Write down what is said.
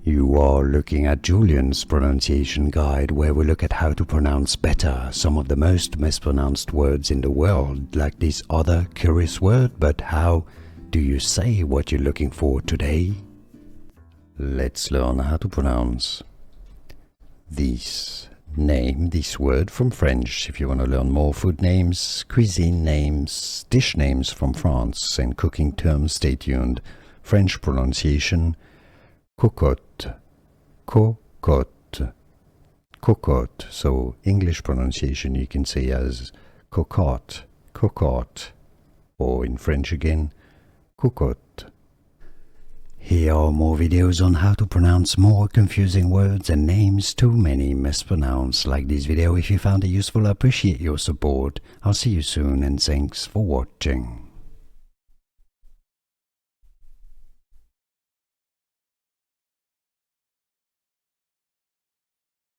You are looking at Julian's pronunciation guide, where we look at how to pronounce better some of the most mispronounced words in the world, like this other curious word. But how do you say what you're looking for today? Let's learn how to pronounce this name, this word from French. If you want to learn more food names, cuisine names, dish names from France, and cooking terms, stay tuned. French pronunciation: cocotte, cocotte, cocotte. So English pronunciation you can say as cocotte, cocotte, or in French again, cocotte. Here are more videos on how to pronounce more confusing words and names too many mispronounced. Like this video if you found it useful. I appreciate your support. I'll see you soon and thanks for watching.